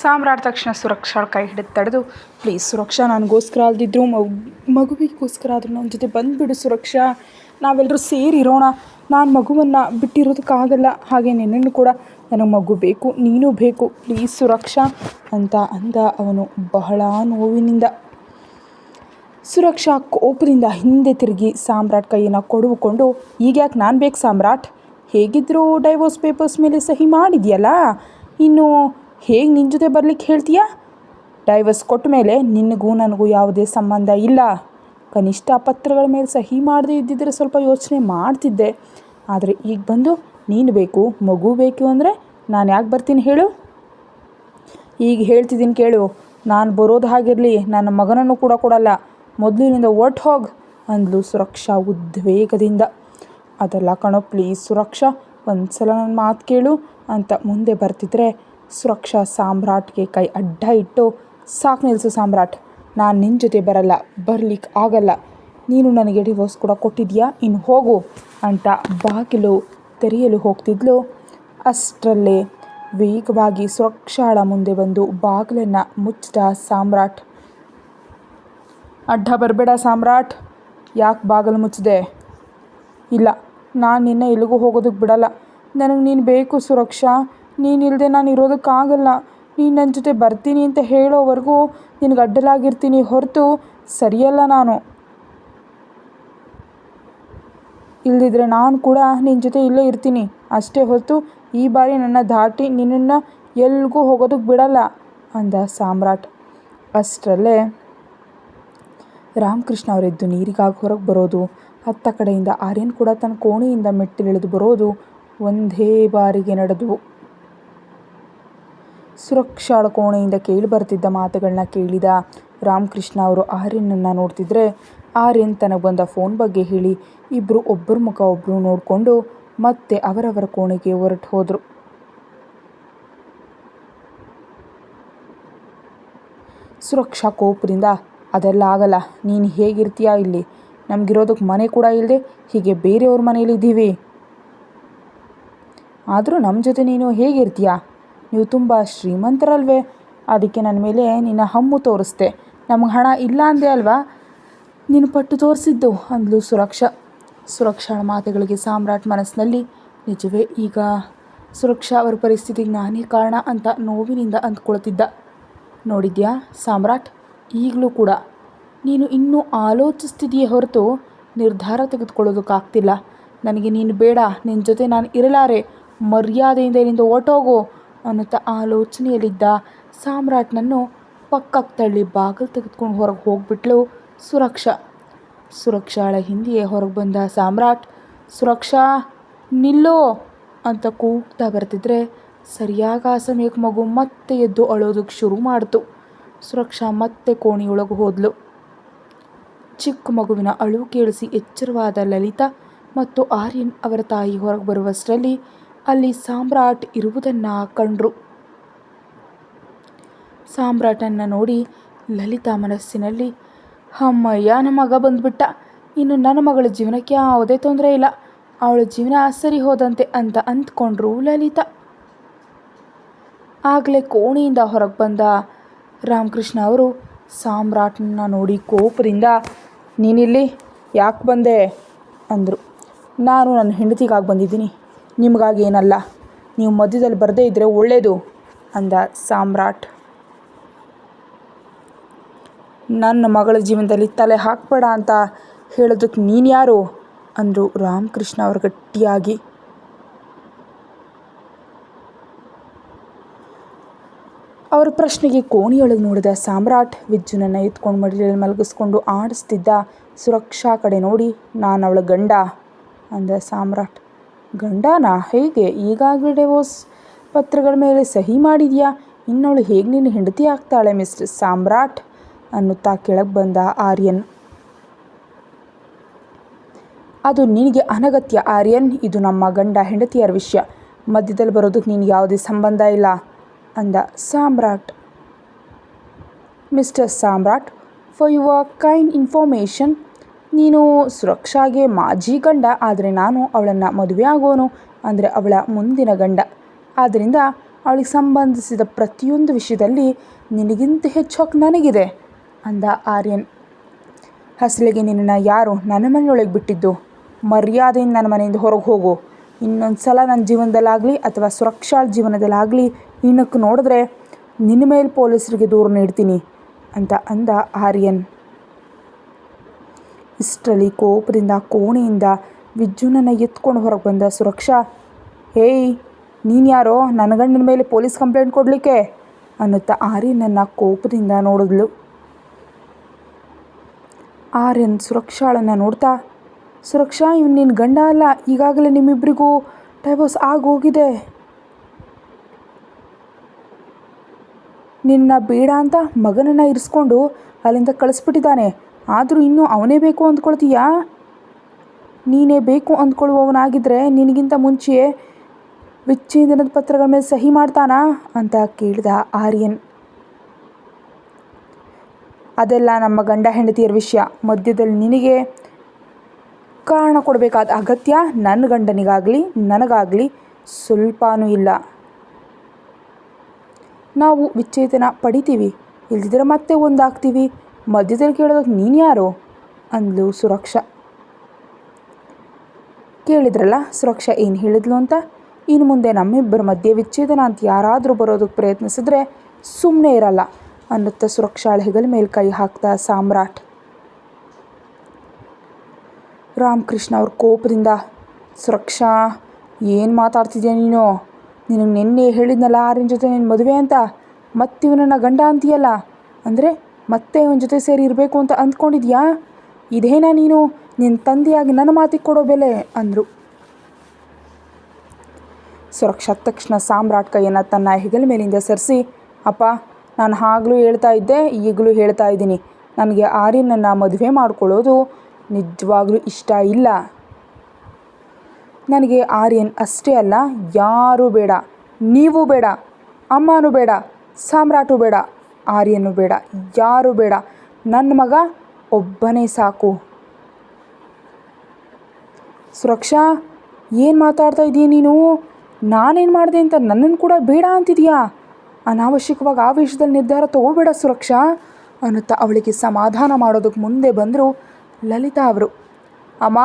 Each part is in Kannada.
ಸಾಮ್ರಾಟ್ ತಕ್ಷಣ ಸುರಕ್ಷಾ ಕೈ ಹಿಡಿದು ತಡೆದು, ಪ್ಲೀಸ್ ಸುರಕ್ಷಾ, ನನಗೋಸ್ಕರ ಅಲ್ದಿದ್ರು ಮಗುವಿಗೋಸ್ಕರ ಆದರೂ ನನ್ನ ಜೊತೆ ಬಂದುಬಿಡು ಸುರಕ್ಷಾ, ನಾವೆಲ್ಲರೂ ಸೇರಿರೋಣ. ನಾನು ಮಗುವನ್ನು ಬಿಟ್ಟಿರೋದಕ್ಕಾಗಲ್ಲ, ಹಾಗೆ ನಿನ್ನನ್ನು ಕೂಡ, ನನಗೆ ಮಗು ಬೇಕು, ನೀನು ಬೇಕು, ಪ್ಲೀಸ್ ಸುರಕ್ಷಾ ಅಂತ ಅಂದ ಅವನು ಬಹಳ ನೋವಿನಿಂದ. ಸುರಕ್ಷಾ ಕೋಪದಿಂದ ಹಿಂದೆ ತಿರುಗಿ ಸಾಮ್ರಾಟ್ ಕೈಯನ್ನು ಕೊಡುವುಕೊಂಡು, ಈಗ ಯಾಕೆ ನಾನು ಬೇಕು ಸಾಮ್ರಾಟ್? ಹೇಗಿದ್ದರೂ ಡೈವೋರ್ಸ್ ಪೇಪರ್ಸ್ ಮೇಲೆ ಸಹಿ ಮಾಡಿದೆಯಲ್ಲ, ಇನ್ನು ಹೇಗೆ ನಿನ್ನ ಜೊತೆ ಬರಲಿಕ್ಕೆ ಹೇಳ್ತೀಯಾ? ಡೈವರ್ಸ್ ಕೊಟ್ಟ ಮೇಲೆ ನಿನಗೂ ನನಗೂ ಯಾವುದೇ ಸಂಬಂಧ ಇಲ್ಲ. ಕನಿಷ್ಠ ಪತ್ರಗಳ ಮೇಲೆ ಸಹಿ ಮಾಡದೇ ಇದ್ದಿದ್ದರೆ ಸ್ವಲ್ಪ ಯೋಚನೆ ಮಾಡ್ತಿದ್ದೆ. ಆದರೆ ಈಗ ಬಂದು ನೀನು ಬೇಕು, ಮಗು ಬೇಕು ಅಂದರೆ ನಾನು ಯಾಕೆ ಬರ್ತೀನಿ ಹೇಳು? ಈಗ ಹೇಳ್ತಿದ್ದೀನಿ ಕೇಳು, ನಾನು ಬರೋದು ಹಾಗಿರಲಿ, ನನ್ನ ಮಗನನ್ನು ಕೂಡ ಕೊಡಲ್ಲ. ಮೊದಲಿನಿಂದ ಒಟ್ಟು ಹೋಗಿ ಅಂದ್ಲು ಸುರಕ್ಷಾ ಉದ್ವೇಗದಿಂದ. ಅದೆಲ್ಲ ಕಣೋ, ಪ್ಲೀಸ್ ಸುರಕ್ಷಾ, ಒಂದು ಸಲ ನನ್ನ ಮಾತು ಕೇಳು ಅಂತ ಮುಂದೆ ಬರ್ತಿದ್ರೆ ಸುರಕ್ಷಾ ಸಾಮ್ರಾಟ್ಗೆ ಕೈ ಅಡ್ಡ ಇಟ್ಟು, ಸಾಕು ನಿಲ್ಲಿಸು ಸಾಮ್ರಾಟ್, ನಾನು ನಿನ್ನ ಜೊತೆ ಬರಲ್ಲ, ಬರಲಿಕ್ಕೆ ಆಗಲ್ಲ. ನೀನು ನನಗೆ ಡಿವೋರ್ಸ್ ಕೂಡ ಕೊಟ್ಟಿದ್ಯಾ, ಇನ್ನು ಹೋಗು ಅಂತ ಬಾಗಿಲು ತೆರೆಯಲು ಹೋಗ್ತಿದ್ಲು. ಅಷ್ಟರಲ್ಲೇ ವೇಗವಾಗಿ ಸುರಕ್ಷಾಳ ಮುಂದೆ ಬಂದು ಬಾಗಿಲನ್ನು ಮುಚ್ಚಿದ ಸಾಮ್ರಾಟ್. ಅಡ್ಡ ಬರಬೇಡ ಸಾಮ್ರಾಟ್, ಯಾಕೆ ಬಾಗಿಲು ಮುಚ್ಚಿದೆ? ಇಲ್ಲ, ನಾನು ನಿನ್ನ ಎಲ್ಲಿಗೂ ಹೋಗೋದಕ್ಕೆ ಬಿಡಲ್ಲ. ನನಗೆ ನೀನು ಬೇಕು ಸುರಕ್ಷಾ, ನೀನಿಲ್ಲದೆ ನಾನು ಇರೋದಕ್ಕಾಗಲ್ಲ. ನೀನು ನನ್ನ ಜೊತೆ ಬರ್ತೀನಿ ಅಂತ ಹೇಳೋವರೆಗೂ ನಿನಗೆ ಅಡ್ಡಲಾಗಿರ್ತೀನಿ ಹೊರತು ಸರಿಯಲ್ಲ ನಾನು. ಇಲ್ಲದಿದ್ದರೆ ನಾನು ಕೂಡ ನಿನ್ನ ಜೊತೆ ಇಲ್ಲೇ ಇರ್ತೀನಿ ಅಷ್ಟೇ ಹೊರತು ಈ ಬಾರಿ ನನ್ನ ದಾಟಿ ನಿನ್ನನ್ನು ಎಲ್ಲಿಗೂ ಹೋಗೋದಕ್ಕೆ ಬಿಡಲ್ಲ ಅಂದ ಸಾಮ್ರಾಟ್. ಅಷ್ಟರಲ್ಲೇ ರಾಮಕೃಷ್ಣ ಅವರೆದ್ದು ನೀರಿಗಾಗಿ ಹೊರಗೆ ಬರೋದು, ಹತ್ತ ಕಡೆಯಿಂದ ಆರ್ಯನ್ ಕೂಡ ತನ್ನ ಕೋಣೆಯಿಂದ ಮೆಟ್ಟಿಲಿಳಿದು ಬರೋದು ಒಂದೇ ಬಾರಿಗೆ ನಡೆದವು. ಸುರಕ್ಷಾಳ ಕೋಣೆಯಿಂದ ಕೇಳಿ ಬರ್ತಿದ್ದ ಮಾತುಗಳನ್ನ ಕೇಳಿದ ರಾಮಕೃಷ್ಣ ಅವರು ಆರ್ಯನನ್ನು ನೋಡ್ತಿದ್ರೆ, ಆರ್ಯನ್ ತನಗೆ ಬಂದ ಫೋನ್ ಬಗ್ಗೆ ಹೇಳಿ ಇಬ್ಬರು ಒಬ್ಬರ ಮುಖ ಒಬ್ಬರು ನೋಡಿಕೊಂಡು ಮತ್ತೆ ಅವರವರ ಕೋಣೆಗೆ ಹೊರಟು ಹೋದರು. ಸುರಕ್ಷಾ ಕೋಪದಿಂದ, ಅದೆಲ್ಲ ಆಗಲ್ಲ, ನೀನು ಹೇಗಿರ್ತೀಯಾ ಇಲ್ಲಿ? ನಮಗಿರೋದಕ್ಕೆ ಮನೆ ಕೂಡ ಇಲ್ಲದೆ ಹೀಗೆ ಬೇರೆಯವ್ರ ಮನೇಲಿದ್ದೀವಿ. ಆದರೂ ನಮ್ಮ ಜೊತೆ ನೀನು ಹೇಗಿರ್ತೀಯಾ? ನೀವು ತುಂಬ ಶ್ರೀಮಂತರಲ್ವೇ? ಅದಕ್ಕೆ ನನ್ನ ಮೇಲೆ ನಿನ್ನ ಹಮ್ಮು ತೋರಿಸ್ದೆ. ನಮಗೆ ಹಣ ಇಲ್ಲ ಅಂದೆ ಅಲ್ವಾ ನೀನು ಪಟ್ಟು ತೋರಿಸಿದ್ದು ಅಂದ್ಲು ಸುರಕ್ಷಾ. ಸುರಕ್ಷಾಳ ಮಾತುಗಳಿಗೆ ಸಾಮ್ರಾಟ್ ಮನಸ್ಸಿನಲ್ಲಿ, ನಿಜವೇ ಈಗ ಸುರಕ್ಷಾ ಅವರ ಪರಿಸ್ಥಿತಿಗೆ ನಾನೇ ಕಾರಣ ಅಂತ ನೋವಿನಿಂದ ಅಂದ್ಕೊಳ್ತಿದ್ದ. ನೋಡಿದ್ಯಾ ಸಾಮ್ರಾಟ್, ಈಗಲೂ ಕೂಡ ನೀನು ಇನ್ನೂ ಆಲೋಚಿಸ್ತಿದೆಯೇ ಹೊರತು ನಿರ್ಧಾರ ತೆಗೆದುಕೊಳ್ಳೋದಕ್ಕಾಗ್ತಿಲ್ಲ. ನನಗೆ ನೀನು ಬೇಡ, ನಿನ್ನ ಜೊತೆ ನಾನು ಇರಲಾರೆ, ಮರ್ಯಾದೆಯಿಂದ ಇಲ್ಲಿಂದ ಹೊರಟೋಗು ಅನ್ನುತ್ತಾ ಆಲೋಚನೆಯಲ್ಲಿದ್ದ ಸಾಮ್ರಾಟ್ನನ್ನು ಪಕ್ಕಕ್ಕೆ ತಳ್ಳಿ ಬಾಗಿಲು ತೆಗೆದುಕೊಂಡು ಹೊರಗೆ ಹೋಗ್ಬಿಟ್ಲು ಸುರಕ್ಷಾ. ಸುರಕ್ಷಾಳ ಹಿಂದೆಯೇ ಹೊರಗೆ ಬಂದ ಸಾಮ್ರಾಟ್, ಸುರಕ್ಷಾ ನಿಲ್ಲೋ ಅಂತ ಕೂಗ್ತಾ ಬರ್ತಿದ್ರೆ ಸರಿಯಾಗಿ ಆ ಸಮಯಕ್ಕೆ ಮಗು ಮತ್ತೆ ಎದ್ದು ಅಳೋದಕ್ಕೆ ಶುರು ಮಾಡಿತು. ಸುರಕ್ಷಾ ಮತ್ತೆ ಕೋಣೆಯೊಳಗೆ ಹೋದ್ಲು. ಚಿಕ್ಕ ಮಗುವಿನ ಅಳು ಕೇಳಿಸಿ ಎಚ್ಚರವಾದ ಲಲಿತಾ ಮತ್ತು ಆರ್ಯನ್ ಅವರ ತಾಯಿ ಹೊರಗೆ ಬರುವಷ್ಟರಲ್ಲಿ ಅಲ್ಲಿ ಸಾಮ್ರಾಟ್ ಇರುವುದನ್ನು ಕಂಡ್ರು. ಸಾಮ್ರಾಟನ್ನು ನೋಡಿ ಲಲಿತಾ ಮನಸ್ಸಿನಲ್ಲಿ, ಅಮ್ಮಯ್ಯ, ನಮ್ಮ ಮಗ ಬಂದುಬಿಟ್ಟ, ಇನ್ನು ನನ್ನ ಮಗಳ ಜೀವನಕ್ಕೆ ಯಾವುದೇ ತೊಂದರೆ ಇಲ್ಲ, ಅವಳ ಜೀವನ ಸರಿ ಹೋದಂತೆ ಅಂತ ಅಂದ್ಕೊಂಡ್ರು ಲಲಿತಾ. ಆಗಲೇ ಕೋಣೆಯಿಂದ ಹೊರಗೆ ಬಂದ ರಾಮಕೃಷ್ಣ ಅವರು ಸಾಮ್ರಾಟ್ನ ನೋಡಿ ಕೋಪದಿಂದ, ನೀನಿಲ್ಲಿ ಯಾಕೆ ಬಂದೆ ಅಂದರು. ನಾನು ನನ್ನ ಹೆಂಡತಿಗಾಗಿ ಬಂದಿದ್ದೀನಿ, ನಿಮಗಾಗಿ ಏನಲ್ಲ. ನೀವು ಮಧ್ಯದಲ್ಲಿ ಬರದೇ ಇದ್ದರೆ ಒಳ್ಳೆಯದು ಅಂದ ಸಾಮ್ರಾಟ್. ನನ್ನ ಮಗಳ ಜೀವನದಲ್ಲಿ ತಲೆ ಹಾಕಬೇಡ ಅಂತ ಹೇಳೋದಕ್ಕೆ ನೀನು ಯಾರು ಅಂದರು ರಾಮಕೃಷ್ಣ ಅವರು ಗಟ್ಟಿಯಾಗಿ. ಅವರ ಪ್ರಶ್ನೆಗೆ ಕೋಣೆಯೊಳಗೆ ನೋಡಿದ ಸಾಮ್ರಾಟ್ ವಿಜ್ಜುನನ್ನು ಎತ್ಕೊಂಡು ಮಡಿಲಲ್ಲಿ ಮಲಗಿಸ್ಕೊಂಡು ಆಡಿಸ್ತಿದ್ದ ಸುರಕ್ಷಾ ಕಡೆ ನೋಡಿ, ನಾನು ಅವಳ ಗಂಡ ಅಂದ ಸಾಮ್ರಾಟ್. ಗಂಡನಾ? ಹೇಗೆ? ಈಗಾಗಲೇ ಡಿವೋರ್ಸ್ ಪತ್ರಗಳ ಮೇಲೆ ಸಹಿ ಮಾಡಿದ್ಯಾ, ಇನ್ನವಳು ಹೇಗೆ ನಿನ್ನ ಹೆಂಡತಿ ಆಗ್ತಾಳೆ ಮಿಸ್ಟರ್ ಸಾಮ್ರಾಟ್ ಅನ್ನುತ್ತಾ ಕೆಳಗೆ ಬಂದ ಆರ್ಯನ್. ಅದು ನಿನಗೆ ಅನಗತ್ಯ ಆರ್ಯನ್, ಇದು ನಮ್ಮ ಗಂಡ ಹೆಂಡತಿಯರ ವಿಷಯ, ಮಧ್ಯದಲ್ಲಿ ಬರೋದಕ್ಕೆ ನೀನು ಯಾವುದೇ ಸಂಬಂಧ ಇಲ್ಲ ಅಂದ Samrat. Mister Samrat, for your kind information, ನೀನು ಸುರಕ್ಷಾಗೆ ಮಾಜಿ ಗಂಡ, ಆದರೆ ನಾನು ಅವಳನ್ನು ಮದುವೆ ಆಗೋನು, ಅಂದರೆ ಅವಳ ಮುಂದಿನ ಗಂಡ. ಆದ್ದರಿಂದ ಅವಳಿಗೆ ಸಂಬಂಧಿಸಿದ ಪ್ರತಿಯೊಂದು ವಿಷಯದಲ್ಲಿ ನಿನಗಿಂತ ಹೆಚ್ಚು ಹಕ್ಕು ನನಗಿದೆ ಅಂದ ಆರ್ಯನ್. ಅಸಲಿಗೆ ನಿನ್ನನ್ನು ಯಾರು ನನ್ನ ಮನೆಯೊಳಗೆ ಬಿಟ್ಟಿದ್ದು? ಮರ್ಯಾದೆಯಿಂದ ನನ್ನ ಮನೆಯಿಂದ ಹೊರಗೆ ಹೋಗು. ಇನ್ನೊಂದು ಸಲ ನನ್ನ ಜೀವನದಲ್ಲಾಗಲಿ ಅಥವಾ ಸುರಕ್ಷಾ ಜೀವನದಲ್ಲಾಗಲಿ ಇನ್ನಕ್ಕೆ ನೋಡಿದ್ರೆ ನಿನ್ನ ಮೇಲೆ ಪೊಲೀಸರಿಗೆ ದೂರು ನೀಡ್ತೀನಿ ಅಂತ ಅಂದ ಆರ್ಯನ್. ಇಷ್ಟರಲ್ಲಿ ಕೋಪದಿಂದ ಕೋಣೆಯಿಂದ ವಿಜ್ಜುನನ್ನು ಎತ್ಕೊಂಡು ಹೊರಗೆ ಬಂದ ಸುರಕ್ಷಾ, ಏಯ್ ನೀನು ಯಾರೋ ನನ್ನ ಗಂಡನ ಮೇಲೆ ಪೊಲೀಸ್ ಕಂಪ್ಲೇಂಟ್ ಕೊಡಲಿಕ್ಕೆ ಅನ್ನುತ್ತಾ ಆರ್ಯನನ್ನು ಕೋಪದಿಂದ ನೋಡಿದ್ಲು. ಆರ್ಯನ್ ಸುರಕ್ಷಾಳನ್ನು ನೋಡ್ತಾ, ಸುರಕ್ಷಾ, ಇವನು ನಿನ್ನ ಗಂಡ ಅಲ್ಲ, ಈಗಾಗಲೇ ನಿಮ್ಮಿಬ್ಬರಿಗೂ ಡೈವೋರ್ಸ್ ಆಗೋಗಿದೆ. ನಿನ್ನ ಬೇಡ ಅಂತ ಮಗನನ್ನು ಇರಿಸ್ಕೊಂಡು ಅಲ್ಲಿಂದ ಕಳಿಸ್ಬಿಟ್ಟಿದ್ದಾನೆ. ಆದರೂ ಇನ್ನೂ ಅವನೇ ಬೇಕು ಅಂದ್ಕೊಳ್ತೀಯಾ? ನೀನೇ ಬೇಕು ಅಂದ್ಕೊಳ್ಳುವವನಾಗಿದ್ದರೆ ನಿನಗಿಂತ ಮುಂಚೆಯೇ ವಿಚ್ಛೇದನದ ಪತ್ರಗಳ ಮೇಲೆ ಸಹಿ ಮಾಡ್ತಾನಾ ಅಂತ ಕೇಳಿದ ಆರ್ಯನ್. ಅದೆಲ್ಲ ನಮ್ಮ ಗಂಡ ಹೆಂಡತಿಯರ ವಿಷಯ. ಮಧ್ಯದಲ್ಲಿ ನಿನಗೆ ಕಾರಣ ಕೊಡಬೇಕಾದ ಅಗತ್ಯ ನನ್ನ ಗಂಡನಿಗಾಗಲಿ ನನಗಾಗಲಿ ಸ್ವಲ್ಪನೂ ಇಲ್ಲ. ನಾವು ವಿಚ್ಛೇದನ ಪಡಿತೀವಿ, ಇಲ್ದಿದ್ರೆ ಮತ್ತೆ ಒಂದಾಗ್ತೀವಿ. ಮಧ್ಯದಲ್ಲಿ ಕೇಳೋದಕ್ಕೆ ನೀನು ಯಾರು ಅಂದ್ಲು ಸುರಕ್ಷಾ. ಕೇಳಿದ್ರಲ್ಲ ಸುರಕ್ಷಾ ಏನು ಹೇಳಿದ್ಲು ಅಂತ. ಇನ್ನು ಮುಂದೆ ನಮ್ಮಿಬ್ಬರ ಮಧ್ಯೆ ವಿಚ್ಛೇದನ ಅಂತ ಯಾರಾದರೂ ಬರೋದಕ್ಕೆ ಪ್ರಯತ್ನಿಸಿದ್ರೆ ಸುಮ್ಮನೆ ಇರಲ್ಲ ಅನ್ನುತ್ತಾ ಸುರಕ್ಷಾಳ ಹೆಗಲ ಮೇಲೆ ಕೈ ಹಾಕ್ತಾ ಸಾಮ್ರಾಟ್. ರಾಮಕೃಷ್ಣ ಅವ್ರ ಕೋಪದಿಂದ, ಸುರಕ್ಷಾ ಏನು ಮಾತಾಡ್ತಿದ್ಯಾ ನೀನು? ನಿನಗೆ ನಿನ್ನೆ ಹೇಳಿದ್ನಲ್ಲ ಆರ್ಯನ ಜೊತೆ ನಿನ್ನ ಮದುವೆ ಅಂತ, ಮತ್ತೆ ಇವನನ್ನು ಗಂಡ ಅಂತೀಯಲ್ಲ, ಅಂದರೆ ಮತ್ತೆ ಇವನ ಜೊತೆ ಸೇರಿ ಇರಬೇಕು ಅಂತ ಅಂದ್ಕೊಂಡಿದ್ಯಾ? ಇದೇನಾ ನೀನು ನಿನ್ನ ತಂದೆಯಾಗಿ ನನ್ನ ಮಾತಿಗೆ ಕೊಡೋ ಬೆಲೆ ಅಂದರು. ಸುರಕ್ಷಾ ತಕ್ಷಣ ಸಾಮ್ರಾಟ್ ಕೈಯನ್ನು ತನ್ನ ಹೆಗಲ ಮೇಲಿಂದ ಸರಿಸಿ, ಅಪ್ಪ, ನಾನು ಆಗಲೂ ಹೇಳ್ತಾ ಇದ್ದೆ, ಈಗಲೂ ಹೇಳ್ತಾ ಇದ್ದೀನಿ, ನನಗೆ ಆರ್ಯನನ್ನು ಮದುವೆ ಮಾಡ್ಕೊಳ್ಳೋದು ನಿಜವಾಗ್ಲೂ ಇಷ್ಟ ಇಲ್ಲ. ನನಗೆ ಆರ್ಯನ್ ಅಷ್ಟೇ ಅಲ್ಲ, ಯಾರೂ ಬೇಡ, ನೀವು ಬೇಡ, ಅಮ್ಮನೂ ಬೇಡ, ಸಾಮ್ರಾಟು ಬೇಡ, ಆರ್ಯನು ಬೇಡ, ಯಾರೂ ಬೇಡ. ನನ್ನ ಮಗ ಒಬ್ಬನೇ ಸಾಕು. ಸುರಕ್ಷಾ, ಏನು ಮಾತಾಡ್ತಾ ಇದೀಯ ನೀನು? ನಾನೇನು ಮಾಡಿದೆ ಅಂತ ನನ್ನನ್ನು ಕೂಡ ಬೇಡ ಅಂತಿದೀಯಾ? ಅನಾವಶ್ಯಕವಾಗಿ ಆವೇಶದಲ್ಲಿ ನಿರ್ಧಾರ ತಗೋಬೇಡ ಸುರಕ್ಷಾ ಅನ್ನುತ್ತಾ ಅವಳಿಗೆ ಸಮಾಧಾನ ಮಾಡೋದಕ್ಕೆ ಮುಂದೆ ಬಂದರು ಲಲಿತಾ ಅವರು. ಅಮ್ಮ,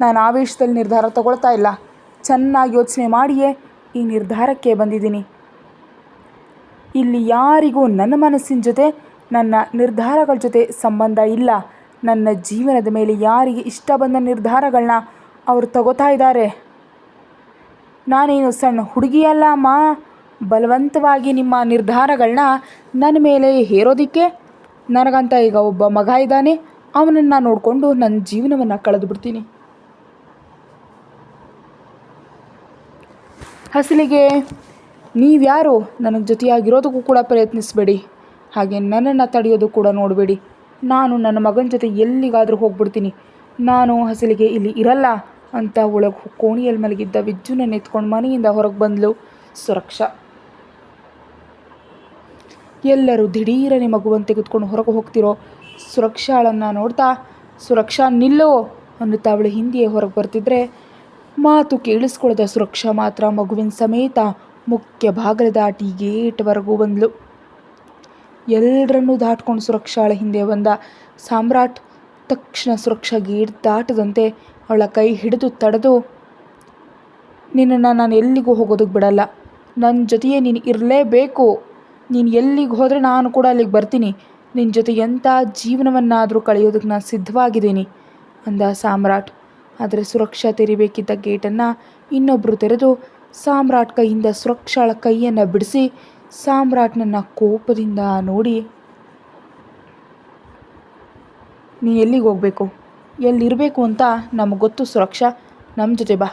ನಾನು ಆವೇಶದಲ್ಲಿ ನಿರ್ಧಾರ ತಗೊಳ್ತಾ ಇಲ್ಲ, ಚೆನ್ನಾಗಿ ಯೋಚನೆ ಮಾಡಿಯೇ ಈ ನಿರ್ಧಾರಕ್ಕೆ ಬಂದಿದ್ದೀನಿ. ಇಲ್ಲಿ ಯಾರಿಗೂ ನನ್ನ ಮನಸ್ಸಿನ ಜೊತೆ ನನ್ನ ನಿರ್ಧಾರಗಳ ಜೊತೆ ಸಂಬಂಧ ಇಲ್ಲ. ನನ್ನ ಜೀವನದ ಮೇಲೆ ಯಾರಿಗೆ ಇಷ್ಟ ಬಂದ ನಿರ್ಧಾರಗಳನ್ನ ಅವರು ತಗೋತಾ ಇದ್ದಾರೆ. ನಾನೇನು ಸಣ್ಣ ಹುಡುಗಿಯಲ್ಲ ಅಮ್ಮ, ಬಲವಂತವಾಗಿ ನಿಮ್ಮ ನಿರ್ಧಾರಗಳನ್ನ ನನ್ನ ಮೇಲೆ ಹೇರೋದಕ್ಕೆ. ನನಗಂತ ಈಗ ಒಬ್ಬ ಮಗ ಇದ್ದಾನೆ, ಅವನನ್ನು ನೋಡಿಕೊಂಡು ನನ್ನ ಜೀವನವನ್ನು ಕಳೆದು ಬಿಡ್ತೀನಿ. ಅಸಲಿಗೆ ನೀವ್ಯಾರು ನನಗೆ ಜೊತೆಯಾಗಿರೋದಕ್ಕೂ ಕೂಡ ಪ್ರಯತ್ನಿಸಬೇಡಿ, ಹಾಗೆ ನನ್ನನ್ನು ತಡೆಯೋದು ಕೂಡ ನೋಡಬೇಡಿ. ನಾನು ನನ್ನ ಮಗನ ಜೊತೆ ಎಲ್ಲಿಗಾದರೂ ಹೋಗ್ಬಿಡ್ತೀನಿ. ನಾನು ಅಸಲಿಗೆ ಇಲ್ಲಿ ಇರಲ್ಲ ಅಂತ ಒಳಗೆ ಕೋಣಿಯಲ್ಲಿ ಮಲಗಿದ್ದ ವಿಜ್ಜುನನ್ನು ಎತ್ಕೊಂಡು ಮನೆಯಿಂದ ಹೊರಗೆ ಬಂದಳು ಸುರಕ್ಷಾ. ಎಲ್ಲರೂ ದಿಢೀರನೆ ಮಗುವನ್ನು ತೆಗೆದುಕೊಂಡು ಹೊರಗೆ ಹೋಗ್ತಿರೋ ಸುರಕ್ಷಾಳನ್ನು ನೋಡ್ತಾ, ಸುರಕ್ಷಾ ನಿಲ್ಲೋ ಅನ್ನುತ್ತಾ ಅವಳು ಹಿಂದೆಯೇ ಹೊರಗೆ ಬರ್ತಿದ್ರೆ ಮಾತು ಕೇಳಿಸ್ಕೊಳ್ಳದ ಸುರಕ್ಷಾ ಮಾತ್ರ ಮಗುವಿನ ಸಮೇತ ಮುಖ್ಯ ಬಾಗಿಲು ದಾಟಿ ಗೇಟ್ವರೆಗೂ ಬಂದಳು. ಎಲ್ಲರನ್ನೂ ದಾಟ್ಕೊಂಡು ಸುರಕ್ಷಾಳ ಹಿಂದೆ ಬಂದ ಸಾಮ್ರಾಟ್ ತಕ್ಷಣ ಸುರಕ್ಷಾ ಗೇಟ್ ದಾಟದಂತೆ ಅವಳ ಕೈ ಹಿಡಿದು ತಡೆದು, ನಿನ್ನನ್ನು ನಾನು ಎಲ್ಲಿಗೂ ಹೋಗೋದಕ್ಕೆ ಬಿಡಲ್ಲ, ನನ್ನ ಜೊತೆಯೇ ನೀನು ಇರಲೇಬೇಕು. ನೀನು ಎಲ್ಲಿಗೆ ಹೋದರೆ ನಾನು ಕೂಡ ಅಲ್ಲಿಗೆ ಬರ್ತೀನಿ. ನಿನ್ನ ಜೊತೆ ಎಂಥ ಜೀವನವನ್ನಾದರೂ ಕಳೆಯೋದಕ್ಕೆ ನಾನು ಸಿದ್ಧವಾಗಿದ್ದೀನಿ ಅಂದ ಸಾಮ್ರಾಟ್. ಆದರೆ ಸುರಕ್ಷಾ ತೆರಿಬೇಕಿದ್ದ ಗೇಟನ್ನು ಇನ್ನೊಬ್ಬರು ತೆರೆದು ಸಾಮ್ರಾಟ್ ಕೈಯಿಂದ ಸುರಕ್ಷಾಳ ಕೈಯನ್ನು ಬಿಡಿಸಿ ಸಾಮ್ರಾಟ್ನನ್ನು ಕೋಪದಿಂದ ನೋಡಿ, ನೀನು ಎಲ್ಲಿಗೆ ಹೋಗಬೇಕು, ಎಲ್ಲಿರಬೇಕು ಅಂತ ನಮಗೆ ಗೊತ್ತು ಸುರಕ್ಷಾ, ನಮ್ಮ ಜೊತೆ ಬಾ,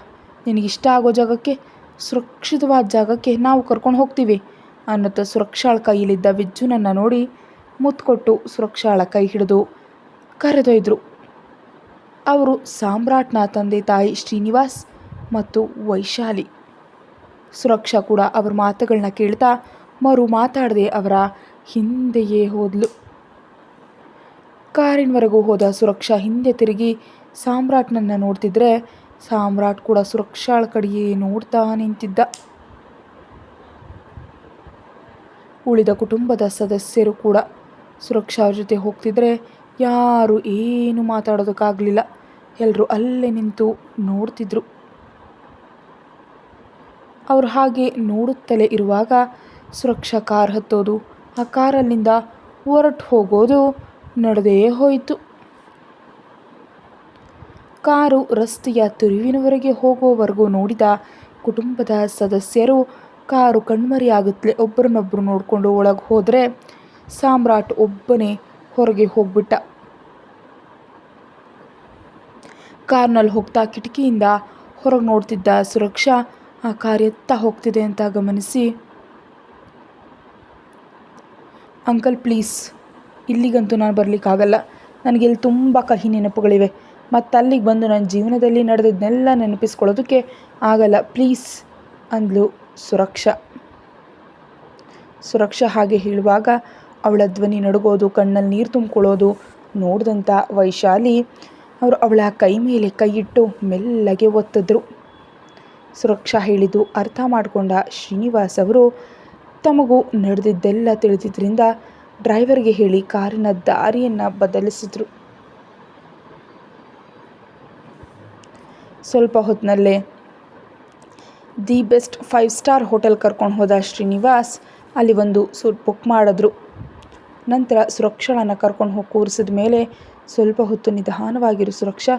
ನಿನಗಿಷ್ಟ ಆಗೋ ಜಾಗಕ್ಕೆ, ಸುರಕ್ಷಿತವಾದ ಜಾಗಕ್ಕೆ ನಾವು ಕರ್ಕೊಂಡು ಹೋಗ್ತೀವಿ ಅನ್ನುತ್ತಾ ಸುರಕ್ಷಾಳ ಕೈಯಲ್ಲಿದ್ದ ವಿಜ್ಜುನನ್ನು ನೋಡಿ ಮುತ್ಕೊಟ್ಟು ಸುರಕ್ಷಾಳ ಕೈ ಹಿಡಿದು ಕರೆದೊಯ್ದರು. ಅವರು ಸಾಮ್ರಾಟ್ನ ತಂದೆ ತಾಯಿ ಶ್ರೀನಿವಾಸ್ ಮತ್ತು ವೈಶಾಲಿ. ಸುರಕ್ಷಾ ಕೂಡ ಅವರ ಮಾತುಗಳನ್ನ ಕೇಳ್ತಾ ಮಾತಾಡದೆ ಅವರ ಹಿಂದೆಯೇ ಹೋದ್ಲು. ಕಾರಿನವರೆಗೂ ಹೋದ ಸುರಕ್ಷಾ ಹಿಂದೆ ತಿರುಗಿ ಸಾಮ್ರಾಟ್ನನ್ನು ನೋಡ್ತಿದ್ರೆ ಸಾಮ್ರಾಟ್ ಕೂಡ ಸುರಕ್ಷಾಳ ಕಡೆಯೇ ನೋಡ್ತಾ ನಿಂತಿದ್ದ. ಉಳಿದ ಕುಟುಂಬದ ಸದಸ್ಯರು ಕೂಡ ಸುರಕ್ಷಾ ಅವ್ರ ಜೊತೆ ಹೋಗ್ತಿದ್ರೆ ಯಾರೂ ಏನು ಮಾತಾಡೋದಕ್ಕಾಗಲಿಲ್ಲ. ಎಲ್ಲರೂ ಅಲ್ಲೇ ನಿಂತು ನೋಡ್ತಿದ್ರು. ಅವ್ರು ಹಾಗೆ ನೋಡುತ್ತಲೇ ಇರುವಾಗ ಸುರಕ್ಷಾ ಕಾರ್ ಹತ್ತೋದು, ಆ ಕಾರಲ್ಲಿಂದ ಹೊರಟು ಹೋಗೋದು ನಡೆದೇ ಹೋಯಿತು. ಕಾರು ರಸ್ತೆಯ ತಿರುವಿನವರೆಗೆ ಹೋಗೋವರೆಗೂ ನೋಡಿದ ಕುಟುಂಬದ ಸದಸ್ಯರು ಕಾರು ಕಣ್ಮರೆಯಾಗುತ್ತಲೇ ಒಬ್ಬರನ್ನೊಬ್ಬರು ನೋಡಿಕೊಂಡು ಒಳಗೆ ಹೋದರೆ ಸಾಮ್ರಾಟ್ ಒಬ್ಬನೇ ಹೊರಗೆ ಹೋಗ್ಬಿಟ್ಟ. ಕಾರ್ನಲ್ಲಿ ಹೋಗ್ತಾ ಕಿಟಕಿಯಿಂದ ಹೊರಗೆ ನೋಡ್ತಿದ್ದ ಸುರಕ್ಷಾ ಆ ಕಾರ್ ಎತ್ತ ಹೋಗ್ತಿದೆ ಅಂತ ಗಮನಿಸಿ, ಅಂಕಲ್ ಪ್ಲೀಸ್, ಇಲ್ಲಿಗಂತೂ ನಾನು ಬರಲಿಕ್ಕಾಗಲ್ಲ. ನನಗಿಲ್ಲಿ ತುಂಬ ಕಹಿ ನೆನಪುಗಳಿವೆ ಮತ್ತು ಅಲ್ಲಿಗೆ ಬಂದು ನನ್ನ ಜೀವನದಲ್ಲಿ ನಡೆದದ್ದನ್ನೆಲ್ಲ ನೆನಪಿಸ್ಕೊಳ್ಳೋದಕ್ಕೆ ಆಗಲ್ಲ, ಪ್ಲೀಸ್ ಅಂದ್ಲು ಸುರಕ್ಷಾ. ಸುರಕ್ಷಾ ಹಾಗೆ ಹೇಳುವಾಗ ಅವಳ ಧ್ವನಿ ನಡುಗೋದು, ಕಣ್ಣಲ್ಲಿ ನೀರು ತುಂಬಿಕೊಳ್ಳೋದು ನೋಡಿದಂಥ ವೈಶಾಲಿ ಅವರು ಅವಳ ಕೈ ಮೇಲೆ ಕೈ ಇಟ್ಟು ಮೆಲ್ಲಗೆ ಒತ್ತಿದ್ರು. ಸುರಕ್ಷಾ ಹೇಳಿದ್ದು ಅರ್ಥ ಮಾಡಿಕೊಂಡ ಶ್ರೀನಿವಾಸ್ ಅವರು ತಮಗೂ ನಡೆದಿದ್ದೆಲ್ಲ ತಿಳಿದಿದ್ದರಿಂದ ಡ್ರೈವರ್ಗೆ ಹೇಳಿ ಕಾರಿನ ದಾರಿಯನ್ನು ಬದಲಿಸಿದ್ರು. ಸ್ವಲ್ಪ ಹೊತ್ತಿನಲ್ಲೇ ದಿ ಬೆಸ್ಟ್ 5 ಸ್ಟಾರ್ ಹೋಟೆಲ್ ಕರ್ಕೊಂಡು ಹೋದ ಶ್ರೀನಿವಾಸ್ ಅಲ್ಲಿ ಒಂದು ಸೂಟ್ ಬುಕ್ ಮಾಡಿದ್ರು. ನಂತರ ಸುರಕ್ಷಾಳನ್ನು ಕರ್ಕೊಂಡು ಹೋಗಿ ಕೂರಿಸಿದ ಮೇಲೆ ಸ್ವಲ್ಪ ಹೊತ್ತು ನಿಧಾನವಾಗಿರು ಸುರಕ್ಷಾ,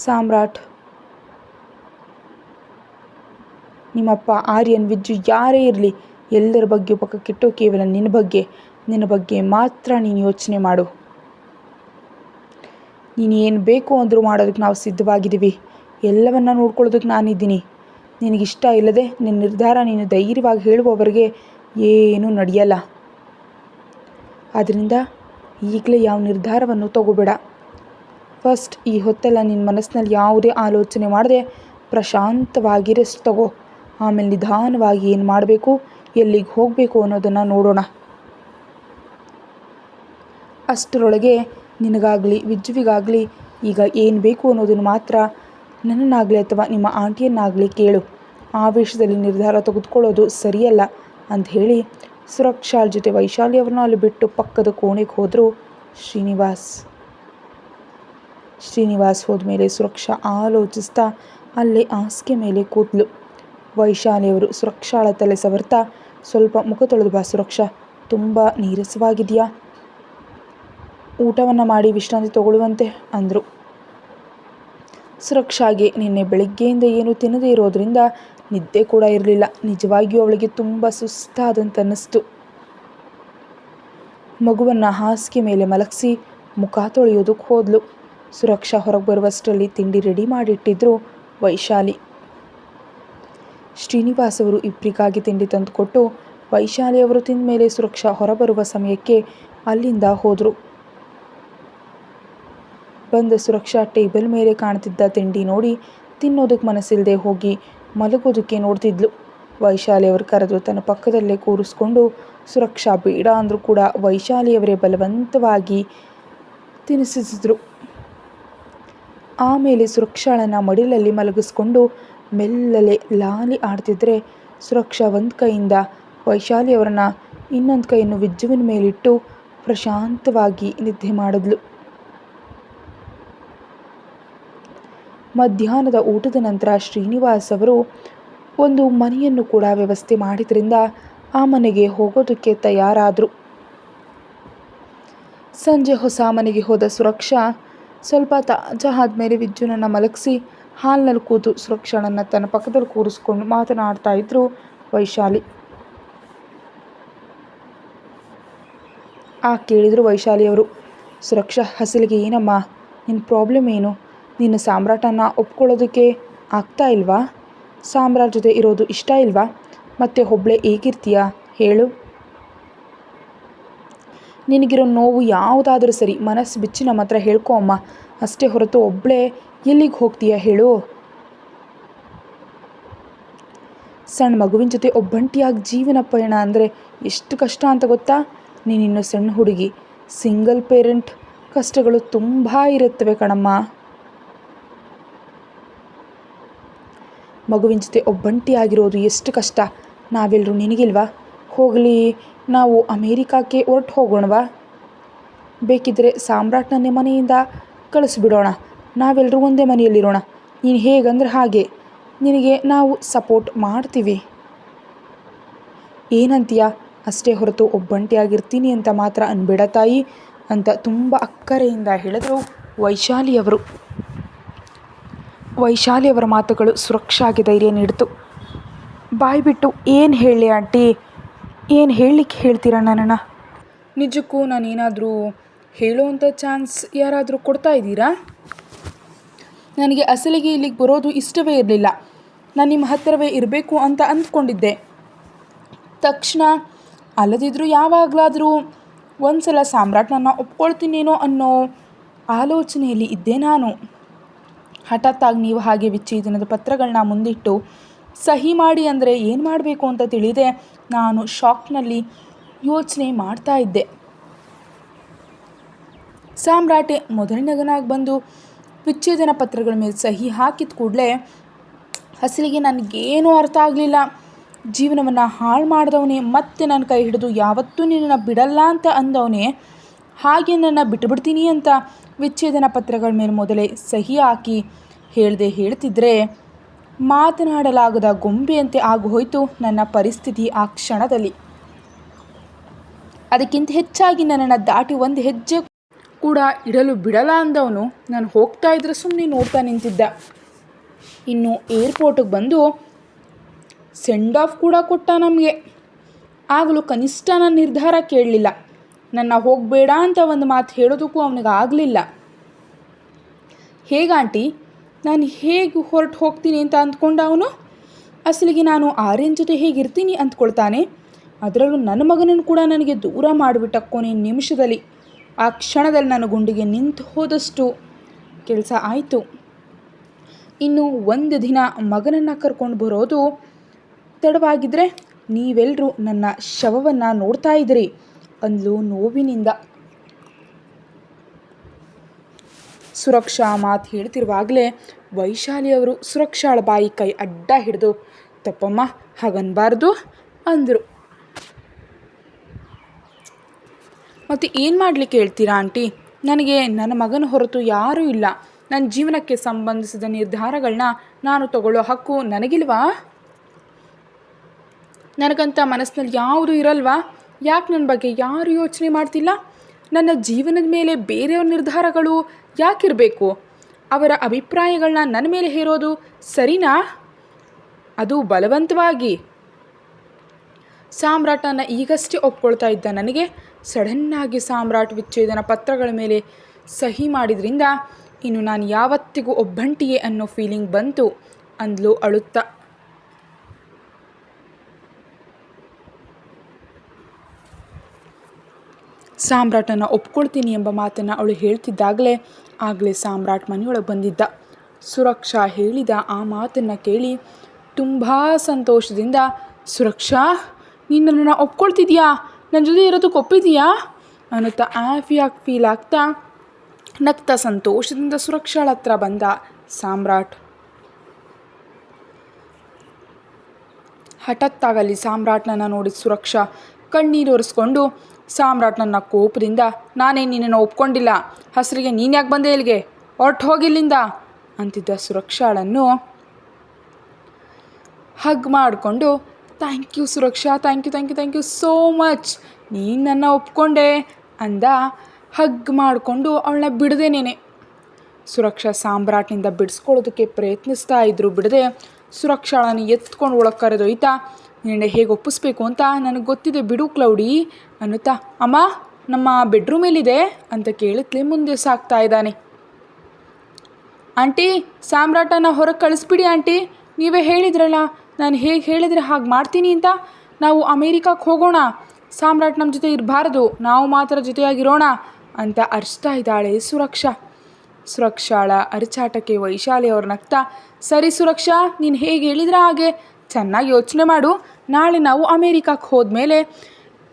ಸಾಮ್ರಾಟ್, ನಿಮ್ಮಪ್ಪ, ಆರ್ಯನ್, ವಿಜ್ಜು ಯಾರೇ ಇರಲಿ ಎಲ್ಲರ ಬಗ್ಗೆ ಪಕ್ಕಕ್ಕಿಟ್ಟು ಕೇವಲ ನಿನ್ನ ಬಗ್ಗೆ ಮಾತ್ರ ನೀನು ಯೋಚನೆ ಮಾಡು. ನೀನು ಏನು ಬೇಕು ಅಂದರೂ ಮಾಡೋದಕ್ಕೆ ನಾವು ಸಿದ್ಧವಾಗಿದ್ದೀವಿ. ಎಲ್ಲವನ್ನ ನೋಡ್ಕೊಳ್ಳೋದಕ್ಕೆ ನಾನಿದ್ದೀನಿ. ನಿನಗಿಷ್ಟ ಇಲ್ಲದೆ ನಿನ್ನ ನಿರ್ಧಾರ ನೀನು ಧೈರ್ಯವಾಗಿ ಹೇಳುವವರೆಗೆ ಏನೂ ನಡೆಯಲ್ಲ. ಆದ್ದರಿಂದ ಈಗಲೇ ಯಾವ ನಿರ್ಧಾರವನ್ನು ತಗೋಬೇಡ. ಫಸ್ಟ್ ಈ ಹೊತ್ತೆಲ್ಲ ನಿನ್ನ ಮನಸ್ಸಿನಲ್ಲಿ ಯಾವುದೇ ಆಲೋಚನೆ ಮಾಡದೆ ಪ್ರಶಾಂತವಾಗಿ ರೆಸ್ಟ್ ತಗೋ. ಆಮೇಲೆ ನಿಧಾನವಾಗಿ ಏನು ಮಾಡಬೇಕು, ಎಲ್ಲಿಗೆ ಹೋಗಬೇಕು ಅನ್ನೋದನ್ನು ನೋಡೋಣ. ಅಷ್ಟರೊಳಗೆ ನಿನಗಾಗಲಿ ವಿಜ್ಜುವಿಗಾಗಲಿ ಈಗ ಏನು ಬೇಕು ಅನ್ನೋದನ್ನು ಮಾತ್ರ ನನ್ನನ್ನಾಗಲಿ ಅಥವಾ ನಿಮ್ಮ ಆಂಟಿಯನ್ನಾಗಲಿ ಕೇಳು. ಆವೇಶದಲ್ಲಿ ನಿರ್ಧಾರ ತೆಗೆದುಕೊಳ್ಳೋದು ಸರಿಯಲ್ಲ ಅಂತ ಹೇಳಿ ಸುರಕ್ಷಾ ಜೊತೆ ವೈಶಾಲಿ ಅವ್ರನ್ನ ಅಲ್ಲಿ ಬಿಟ್ಟು ಪಕ್ಕದ ಕೋಣೆಗೆ ಹೋದರು ಶ್ರೀನಿವಾಸ್ ಹೋದ್ಮೇಲೆ ಸುರಕ್ಷಾ ಆಲೋಚಿಸ್ತಾ ಅಲ್ಲೇ ಹಾಸಿಗೆ ಮೇಲೆ ಕೂತ್ಲು. ವೈಶಾಲಿಯವರು ಸುರಕ್ಷಾಳ ತಲೆ ಸವರ್ತಾ, ಸ್ವಲ್ಪ ಮುಖ ತೊಳೆದು ಬಾ ಸುರಕ್ಷಾ, ತುಂಬ ನೀರಸವಾಗಿದೆಯಾ, ಊಟವನ್ನು ಮಾಡಿ ವಿಶ್ರಾಂತಿ ತಗೊಳ್ಳುವಂತೆ ಅಂದರು. ಸುರಕ್ಷಾಗೆ ನಿನ್ನೆ ಬೆಳಗ್ಗೆಯಿಂದ ಏನು ತಿನ್ನದೇ ಇರೋದ್ರಿಂದ ನಿದ್ದೆ ಕೂಡ ಇರಲಿಲ್ಲ. ನಿಜವಾಗಿಯೂ ಅವಳಿಗೆ ತುಂಬ ಸುಸ್ತಾದಂತ ಅನ್ನಿಸ್ತು. ಮಗುವನ್ನು ಹಾಸಿಗೆ ಮೇಲೆ ಮಲಗಿಸಿ ಮುಖ ತೊಳೆಯೋದಕ್ಕೆ ಹೋದ್ಲು. ಸುರಕ್ಷಾ ಹೊರಗೆ ಬರುವಷ್ಟರಲ್ಲಿ ತಿಂಡಿ ರೆಡಿ ಮಾಡಿಟ್ಟಿದ್ರು ವೈಶಾಲಿ. ಶ್ರೀನಿವಾಸ್ ಅವರು ಇಬ್ಬರಿಗಾಗಿ ತಿಂಡಿ ತಂದುಕೊಟ್ಟು ವೈಶಾಲಿ ಅವರು ತಿಂದ ಮೇಲೆ ಸುರಕ್ಷಾ ಹೊರಬರುವ ಸಮಯಕ್ಕೆ ಅಲ್ಲಿಂದ ಹೋದರು. ಬಂದ ಸುರಕ್ಷಾ ಟೇಬಲ್ ಮೇಲೆ ಕಾಣ್ತಿದ್ದ ತಿಂಡಿ ನೋಡಿ ತಿನ್ನೋದಕ್ಕೆ ಮನಸ್ಸಿಲ್ಲದೆ ಹೋಗಿ ಮಲಗೋದಕ್ಕೆ ನೋಡ್ತಿದ್ಲು. ವೈಶಾಲಿಯವರು ಕರೆದು ತನ್ನ ಪಕ್ಕದಲ್ಲೇ ಕೂರಿಸ್ಕೊಂಡು ಸುರಕ್ಷಾ ಬೇಡ ಅಂದರೂ ಕೂಡ ವೈಶಾಲಿಯವರೇ ಬಲವಂತವಾಗಿ ತಿನ್ನಿಸಿದ್ರು. ಆಮೇಲೆ ಸುರಕ್ಷಾಳನ್ನು ಮಡಿಲಲ್ಲಿ ಮಲಗಿಸ್ಕೊಂಡು ಮೆಲ್ಲಲೆ ಲಾಲಿ ಆಡ್ತಿದ್ರೆ ಸುರಕ್ಷಾ ಒಂದು ಕೈಯಿಂದ ವೈಶಾಲಿಯವರನ್ನ ಇನ್ನೊಂದು ಕೈಯನ್ನು ವಿಜ್ಜುವಿನ ಮೇಲಿಟ್ಟು ಪ್ರಶಾಂತವಾಗಿ ನಿದ್ದೆ ಮಾಡಿದ್ಲು. ಮಧ್ಯಾಹ್ನದ ಊಟದ ನಂತರ ಶ್ರೀನಿವಾಸ್ ಅವರು ಒಂದು ಮನೆಯನ್ನು ಕೂಡ ವ್ಯವಸ್ಥೆ ಮಾಡಿದ್ರಿಂದ ಆ ಮನೆಗೆ ಹೋಗೋದಕ್ಕೆ ತಯಾರಾದರು. ಸಂಜೆ ಹೊಸ ಮನೆಗೆ ಹೋದ ಸುರಕ್ಷಾ ಸ್ವಲ್ಪ ತಾಜಾ ಆದಮೇಲೆ ವಿಜ್ಜುನನ್ನು ಮಲಗಿಸಿ ಹಾಲ್ನಲ್ಲಿ ಕೂತು ಸುರಕ್ಷಾಳನ್ನು ತನ್ನ ಪಕ್ಕದಲ್ಲಿ ಕೂರಿಸ್ಕೊಂಡು ಮಾತನಾಡ್ತಾ ಇದ್ರು ವೈಶಾಲಿ. ಕೇಳಿದರು ವೈಶಾಲಿಯವರು, ಸುರಕ್ಷಾ, ಹಸಲಿಗೆ ಏನಮ್ಮ, ನಿನ್ನ ಪ್ರಾಬ್ಲಮ್ ಏನು? ನಿನ್ನ ಸಾಮ್ರಾಟನ್ನು ಒಪ್ಕೊಳ್ಳೋದಕ್ಕೆ ಆಗ್ತಾ ಇಲ್ವಾ? ಸಾಮ್ರಾಟ್ ಜೊತೆ ಇರೋದು ಇಷ್ಟ ಇಲ್ವಾ? ಮತ್ತೆ ಒಬ್ಬಳೇ ಹೇಗಿರ್ತೀಯಾ ಹೇಳು? ನಿನಗಿರೋ ನೋವು ಯಾವುದಾದ್ರೂ ಸರಿ ಮನಸ್ಸು ಬಿಚ್ಚಿ ನಮ್ಮ ಹತ್ರ ಹೇಳ್ಕೊ ಅಮ್ಮ, ಅಷ್ಟೇ ಹೊರತು ಒಬ್ಬಳೇ ಎಲ್ಲಿಗೆ ಹೋಗ್ತೀಯಾ ಹೇಳು? ಸಣ್ಣ ಮಗುವಿನ ಜೊತೆ ಒಬ್ಬಂಟಿಯಾಗಿ ಜೀವನ ಪಯಣ ಅಂದರೆ ಎಷ್ಟು ಕಷ್ಟ ಅಂತ ಗೊತ್ತಾ? ನೀನಿನ್ನು ಸಣ್ಣ ಹುಡುಗಿ, ಸಿಂಗಲ್ ಪೇರೆಂಟ್, ಕಷ್ಟಗಳು ತುಂಬ ಇರುತ್ತವೆ ಕಣಮ್ಮ. ಮಗುವಿನ ಜೊತೆ ಒಬ್ಬಂಟಿಯಾಗಿರೋದು ಎಷ್ಟು ಕಷ್ಟ, ನಾವೆಲ್ಲರೂ ನಿನಗಿಲ್ವಾ? ಹೋಗಲಿ, ನಾವು ಅಮೇರಿಕಕ್ಕೆ ಹೊರಟು ಹೋಗೋಣವಾ? ಬೇಕಿದ್ದರೆ ಸಾಮ್ರಾಟ್ನನ್ನೇ ಮನೆಯಿಂದ ಕಳಿಸ್ಬಿಡೋಣ. ನಾವೆಲ್ಲರೂ ಒಂದೇ ಮನೆಯಲ್ಲಿರೋಣ. ನೀನು ಹೇಗಂದ್ರೆ ಹಾಗೆ. ನಿನಗೆ ನಾವು ಸಪೋರ್ಟ್ ಮಾಡ್ತೀವಿ. ಏನಂತೀಯ? ಅಷ್ಟೇ ಹೊರತು ಒಬ್ಬಂಟಿಯಾಗಿರ್ತೀನಿ ಅಂತ ಮಾತ್ರ ಅನ್ಬೇಡ ತಾಯಿ ಅಂತ ತುಂಬ ಅಕ್ಕರೆಯಿಂದ ಹೇಳಿದ್ರು ವೈಶಾಲಿಯವರು. ವೈಶಾಲಿಯವರ ಮಾತುಗಳು ಸುರಕ್ಷಾಗೆ ಧೈರ್ಯ ನೀಡಿತು. ಬಾಯ್ ಬಿಟ್ಟು ಏನು ಹೇಳಿ ಆಂಟಿ? ಏನು ಹೇಳಲಿಕ್ಕೆ ಹೇಳ್ತೀರಾ ನನ್ನನ್ನು? ನಿಜಕ್ಕೂ ನಾನೇನಾದರೂ ಹೇಳುವಂಥ ಚಾನ್ಸ್ ಯಾರಾದರೂ ಕೊಡ್ತಾ ಇದ್ದೀರಾ? ನನಗೆ ಅಸಲಿಗೆ ಇಲ್ಲಿಗೆ ಬರೋದು ಇಷ್ಟವೇ ಇರಲಿಲ್ಲ. ನಾನು ನಿಮ್ಮ ಹತ್ತಿರವೇ ಇರಬೇಕು ಅಂತ ಅಂದ್ಕೊಂಡಿದ್ದೆ. ತಕ್ಷಣ ಅಲ್ಲದಿದ್ದರೂ ಯಾವಾಗಲಾದರೂ ಒಂದು ಸಲ ಸಾಮ್ರಾಟ್ನನ್ನು ಒಪ್ಕೊಳ್ತೀನೇನೋ ಅನ್ನೋ ಆಲೋಚನೆಯಲ್ಲಿ ಇದ್ದೆ ನಾನು. ಹಠಾತ್ತಾಗಿ ನೀವು ಹಾಗೆ ವಿಚ್ಛೇದನದ ಪತ್ರಗಳನ್ನ ಮುಂದಿಟ್ಟು ಸಹಿ ಮಾಡಿ ಅಂದರೆ ಏನು ಮಾಡಬೇಕು ಅಂತ ತಿಳಿದೆ ನಾನು ಶಾಕ್ನಲ್ಲಿ ಯೋಚನೆ ಮಾಡ್ತಾ ಇದ್ದೆ. ಸಾಮ್ರಾಟೆ ಮೊದಲನೇಗನಾಗಿ ಬಂದು ವಿಚ್ಛೇದನ ಪತ್ರಗಳ ಮೇಲೆ ಸಹಿ ಹಾಕಿದ ಕೂಡಲೇ ಅಸಲಿಗೆ ನನಗೇನೂ ಅರ್ಥ ಆಗಲಿಲ್ಲ. ಜೀವನವನ್ನು ಹಾಳು ಮಾಡಿದವನೇ, ಮತ್ತೆ ನನ್ನ ಕೈ ಹಿಡಿದು ಯಾವತ್ತೂ ನಿನ್ನನ್ನು ಬಿಡಲ್ಲ ಅಂತ ಅಂದವನೇ ಹಾಗೆ ನನ್ನ ಬಿಟ್ಟುಬಿಡ್ತೀನಿ ಅಂತ ವಿಚ್ಛೇದನ ಪತ್ರಗಳ ಮೇಲೆ ಮೊದಲೇ ಸಹಿ ಹಾಕಿ ಹೇಳ್ತಿದ್ರೆ ಮಾತನಾಡಲಾಗದ ಗೊಂಬೆಯಂತೆ ಆಗೋಯ್ತು ನನ್ನ ಪರಿಸ್ಥಿತಿ ಆ ಕ್ಷಣದಲ್ಲಿ. ಅದಕ್ಕಿಂತ ಹೆಚ್ಚಾಗಿ ನನ್ನನ್ನು ದಾಟಿ ಒಂದು ಹೆಜ್ಜೆ ಕೂಡ ಇಡಲು ಬಿಡಲ್ಲ ಅಂದವನು ನಾನು ಹೋಗ್ತಾ ಇದ್ರೆ ಸುಮ್ಮನೆ ನೋಡ್ತಾ ನಿಂತಿದ್ದ. ಇನ್ನು ಏರ್ಪೋರ್ಟಿಗೆ ಬಂದು ಸೆಂಡ್ ಆಫ್ ಕೂಡ ಕೊಟ್ಟ ನಮಗೆ. ಆಗಲೂ ಕನಿಷ್ಠ ನನ್ನ ನಿರ್ಧಾರ ಕೇಳಲಿಲ್ಲ. ನನ್ನ ಹೋಗಬೇಡ ಅಂತ ಒಂದು ಮಾತು ಹೇಳೋದಕ್ಕೂ ಅವನಿಗೆ ಆಗಲಿಲ್ಲ. ಹೇಗಾಂಟಿ, ನಾನು ಹೇಗೆ ಹೊರಟು ಹೋಗ್ತೀನಿ ಅಂತ ಅಂದ್ಕೊಂಡ ಅವನು? ಅಸಲಿಗೆ ನಾನು ಆರ್ಯನ ಜೊತೆ ಹೇಗಿರ್ತೀನಿ ಅಂದ್ಕೊಳ್ತಾನೆ. ಅದರಲ್ಲೂ ನನ್ನ ಮಗನನ್ನು ಕೂಡ ನನಗೆ ದೂರ ಮಾಡಿಬಿಟ್ಟ ಕೊನೆ ನಿಮಿಷದಲ್ಲಿ. ಆ ಕ್ಷಣದಲ್ಲಿ ನನ್ನ ಗುಂಡಿಗೆ ನಿಂತು ಹೋದಷ್ಟು ಕೆಲಸ ಆಯಿತು. ಇನ್ನು ಒಂದು ದಿನ ಮಗನನ್ನು ಕರ್ಕೊಂಡು ಬರೋದು ತಡವಾಗಿದ್ದರೆ ನೀವೆಲ್ಲರೂ ನನ್ನ ಶವವನ್ನು ನೋಡ್ತಾ ಇದ್ದೀರಿ ಅಂದ್ಲು ನೋವಿನಿಂದ. ಸುರಕ್ಷಾ ಮಾತು ಹೇಳ್ತಿರುವಾಗಲೇ ವೈಶಾಲಿಯವರು ಸುರಕ್ಷಾಳ ಬಾಯಿ ಕೈ ಅಡ್ಡ ಹಿಡಿದು ತಪ್ಪಮ್ಮ ಹಾಗನ್ಬಾರ್ದು ಅಂದರು. ಮತ್ತು ಏನು ಮಾಡಲಿಕ್ಕೆ ಹೇಳ್ತೀರಾ ಆಂಟಿ? ನನಗೆ ನನ್ನ ಮಗನ ಹೊರತು ಯಾರೂ ಇಲ್ಲ. ನನ್ನ ಜೀವನಕ್ಕೆ ಸಂಬಂಧಿಸಿದ ನಿರ್ಧಾರಗಳನ್ನ ನಾನು ತಗೊಳ್ಳೋ ಹಕ್ಕು ನನಗಿಲ್ವಾ? ನನಗಂತ ಮನಸ್ಸಿನಲ್ಲಿ ಯಾವುದೂ ಇರಲ್ವಾ? ಯಾಕೆ ನನ್ನ ಬಗ್ಗೆ ಯಾರು ಯೋಚನೆ ಮಾಡ್ತಿಲ್ಲ? ನನ್ನ ಜೀವನದ ಮೇಲೆ ಬೇರೆಯವ್ರ ನಿರ್ಧಾರಗಳು ಯಾಕಿರಬೇಕು? ಅವರ ಅಭಿಪ್ರಾಯಗಳನ್ನ ನನ್ನ ಮೇಲೆ ಹೇರೋದು ಸರಿನಾ? ಅದು ಬಲವಂತವಾಗಿ. ಸಾಮ್ರಾಟನ ಈಗಷ್ಟೇ ಒಪ್ಕೊಳ್ತಾ ಇದ್ದ ನನಗೆ ಸಡನ್ನಾಗಿ ಸಾಮ್ರಾಟ್ ವಿಚ್ಛೇದನ ಪತ್ರಗಳ ಮೇಲೆ ಸಹಿ ಮಾಡಿದ್ರಿಂದ ಇನ್ನು ನಾನು ಯಾವತ್ತಿಗೂ ಒಬ್ಬಂಟಿಯೇ ಅನ್ನೋ ಫೀಲಿಂಗ್ ಬಂತು ಅಂದ್ಲು ಅಳುತ್ತಾ. ಸಾಮ್ರಾಟನ್ನು ಒಪ್ಕೊಳ್ತೀನಿ ಎಂಬ ಮಾತನ್ನು ಅವಳು ಆಗಲೇ ಸಾಮ್ರಾಟ್ ಮನೆಯೊಳಗೆ ಬಂದಿದ್ದ. ಸುರಕ್ಷಾ ಹೇಳಿದ ಆ ಮಾತನ್ನು ಕೇಳಿ ತುಂಬ ಸಂತೋಷದಿಂದ, ಸುರಕ್ಷಾ ನೀನು ನನ್ನನ್ನು ಒಪ್ಕೊಳ್ತಿದ್ಯಾ? ನನ್ನ ಜೊತೆ ಇರೋದಕ್ಕೆ ಒಪ್ಪಿದೀಯಾ ಅನ್ನುತ್ತಾ ಹ್ಯಾಪಿಯಾಗಿ ಫೀಲ್ ಆಗ್ತಾ ನಗ್ತಾ ಸಂತೋಷದಿಂದ ಸುರಕ್ಷಾಳ ಹತ್ರ ಬಂದ ಸಾಮ್ರಾಟ್. ಹಠಾತ್ತಾಗಲ್ಲಿ ಸಾಮ್ರಾಟ್ನನ್ನು ನೋಡಿ ಸುರಕ್ಷಾ ಕಣ್ಣೀರು ಒರೆಸ್ಕೊಂಡು ಸಾಮ್ರಾಟ್ನನ್ನ ಕೋಪದಿಂದ, ನಾನೇ ನಿನ್ನನ್ನು ಒಪ್ಕೊಂಡಿಲ್ಲ, ಹಸರಿಗೆ ನೀನು ಯಾಕೆ ಬಂದೆ ಇಲ್ಲಿಗೆ, ಹೊರಟು ಹೋಗಿಲ್ಲಿಂದ ಅಂತಿದ್ದ ಸುರಕ್ಷಾಳನ್ನು ಹಗ್ ಮಾಡಿಕೊಂಡು, thank you Suraksha, thank you so much, ನೀನು ನನ್ನ ಒಪ್ಕೊಂಡೆ ಅಂದ. ಹಗ್ ಮಾಡಿಕೊಂಡು ಅವಳನ್ನ ಬಿಡದೇನೇನೆ. ಸುರಕ್ಷಾ ಸಾಮ್ರಾಟ್ನಿಂದ ಬಿಡಿಸ್ಕೊಳ್ಳೋದಕ್ಕೆ ಪ್ರಯತ್ನಿಸ್ತಾ ಇದ್ರು ಬಿಡದೆ ಸುರಕ್ಷಾಳನ್ನು ಎತ್ಕೊಂಡು ಒಳಗೆ ಕರೆದೊಯ್ತಾ, ನಿನ್ನೆ ಹೇಗೆ ಒಪ್ಪಿಸ್ಬೇಕು ಅಂತ ನನಗೆ ಗೊತ್ತಿದೆ ಬಿಡು ಕ್ಲೌಡಿ ಅನ್ನುತ್ತಾ, ಅಮ್ಮ ನಮ್ಮ ಬೆಡ್ರೂಮೇಲಿದೆ ಅಂತ ಕೇಳಿದ್ಲೆ ಮುಂದೆ ಸಾಕ್ತಾ ಇದ್ದಾನೆ. ಆಂಟಿ ಸಾಮ್ರಾಟನ ಹೊರಗೆ ಕಳಿಸ್ಬಿಡಿ ಆಂಟಿ, ನೀವೇ ಹೇಳಿದ್ರಲ್ಲ ನಾನು ಹೇಗೆ ಹೇಳಿದರೆ ಹಾಗೆ ಮಾಡ್ತೀನಿ ಅಂತ. ನಾವು ಅಮೇರಿಕಕ್ಕೆ ಹೋಗೋಣ, ಸಾಮ್ರಾಟ್ ನಮ್ಮ ಜೊತೆ ಇರಬಾರ್ದು, ನಾವು ಮಾತ್ರ ಜೊತೆಯಾಗಿರೋಣ ಅಂತ ಅರಿಸ್ತಾ ಇದ್ದಾಳೆ ಸುರಕ್ಷಾ. ಸುರಕ್ಷಾಳ ಅರಚಾಟಕ್ಕೆ ವೈಶಾಲಿ ಅವ್ರ ನಗ್ತಾ, ಸರಿ ಸುರಕ್ಷಾ, ನೀನು ಹೇಗೆ ಹೇಳಿದ್ರೆ ಹಾಗೆ, ಚೆನ್ನಾಗಿ ಯೋಚನೆ ಮಾಡು, ನಾಳೆ ನಾವು ಅಮೇರಿಕಕ್ಕೆ ಹೋದ್ಮೇಲೆ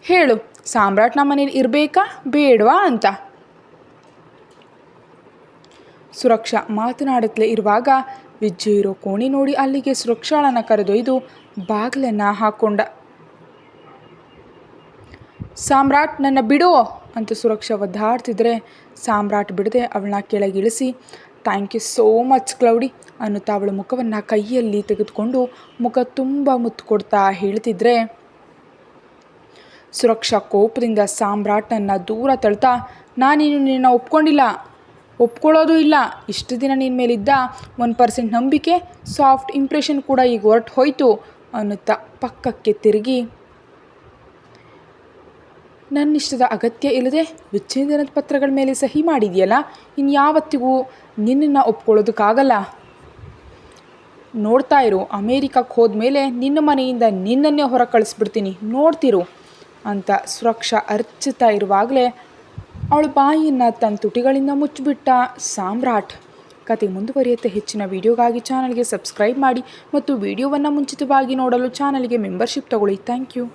ಹೇಳು ಸಾಮ್ರಾಟ್ ನಮ್ಮ ಮನೇಲಿ ಇರಬೇಕಾ ಬೇಡವಾ ಅಂತ. ಸುರಕ್ಷಾ ಮಾತನಾಡುತ್ತಲೇ ಇರುವಾಗ ವಿಜ್ಜು ಇರೋ ಕೋಣೆ ನೋಡಿ ಅಲ್ಲಿಗೆ ಸುರಕ್ಷಾಳನ್ನು ಕರೆದೊಯ್ದು ಬಾಗಿಲನ್ನು ಹಾಕ್ಕೊಂಡ. ಸಾಮ್ರಾಟ್ ನನ್ನ ಬಿಡು ಅಂತ ಸುರಕ್ಷಾ ಒದ್ದಾಡ್ತಿದ್ರೆ ಸಾಮ್ರಾಟ್ ಬಿಡದೆ ಅವಳನ್ನ ಕೆಳಗಿಳಿಸಿ ಥ್ಯಾಂಕ್ ಯು ಸೋ ಮಚ್ ಕ್ಲೌಡಿ ಅನ್ನುತ್ತಾ ಅವಳ ಮುಖವನ್ನು ಕೈಯಲ್ಲಿ ತೆಗೆದುಕೊಂಡು ಮುಖ ತುಂಬ ಮುತ್ತು ಕೊಡ್ತಾ ಹೇಳ್ತಿದ್ರೆ ಸುರಕ್ಷಾ ಕೋಪದಿಂದ ಸಾಮ್ರಾಟನ್ನು ದೂರ ತಳ್ತಾ ನಾನಿನ್ನು ನಿನ್ನ ಒಪ್ಕೊಳ್ಳೋದು ಇಲ್ಲ. ಇಷ್ಟು ದಿನ ನಿನ್ನ ಮೇಲಿದ್ದ 1% ನಂಬಿಕೆ, ಸಾಫ್ಟ್ ಇಂಪ್ರೆಷನ್ ಕೂಡ ಈಗ ಹೊರಟು ಹೋಯಿತು ಅನ್ನುತ್ತಾ ಪಕ್ಕಕ್ಕೆ ತಿರುಗಿ ನನ್ನಿಷ್ಟದ ಅಗತ್ಯ ಇಲ್ಲದೆ ವಿಚ್ಛೇದನದ ಪತ್ರಗಳ ಮೇಲೆ ಸಹಿ ಮಾಡಿದೆಯಲ್ಲ, ಇನ್ಯಾವತ್ತಿಗೂ ನಿನ್ನನ್ನು ಒಪ್ಕೊಳ್ಳೋದಕ್ಕಾಗಲ್ಲ. ನೋಡ್ತಾ ಇರು, ಅಮೇರಿಕಕ್ಕೆ ಹೋದ್ಮೇಲೆ ನಿನ್ನ ಮನೆಯಿಂದ ನಿನ್ನನ್ನೇ ಹೊರ ಕಳಿಸ್ಬಿಡ್ತೀನಿ, ನೋಡ್ತಿರು ಅಂತ ಸುರಕ್ಷಾ ಅರ್ಚುತ್ತಾ ಇರುವಾಗಲೇ ಅವಳ ಬಾಯಿಯನ್ನು ತನ್ನ ತುಟಿಗಳಿಂದ ಮುಚ್ಚಿಬಿಟ್ಟ ಸಾಮ್ರಾಟ್. ಕತೆ ಮುಂದುವರಿಯುತ್ತೆ. ಹೆಚ್ಚಿನ ವಿಡಿಯೋಗಾಗಿ ಚಾನಲ್ಗೆ ಸಬ್ಸ್ಕ್ರೈಬ್ ಮಾಡಿ ಮತ್ತು ವಿಡಿಯೋವನ್ನು ಮುಂಚಿತವಾಗಿ ನೋಡಲು ಚಾನಲ್ಗೆ ಮೆಂಬರ್ಶಿಪ್ ತಗೊಳ್ಳಿ. Thank you.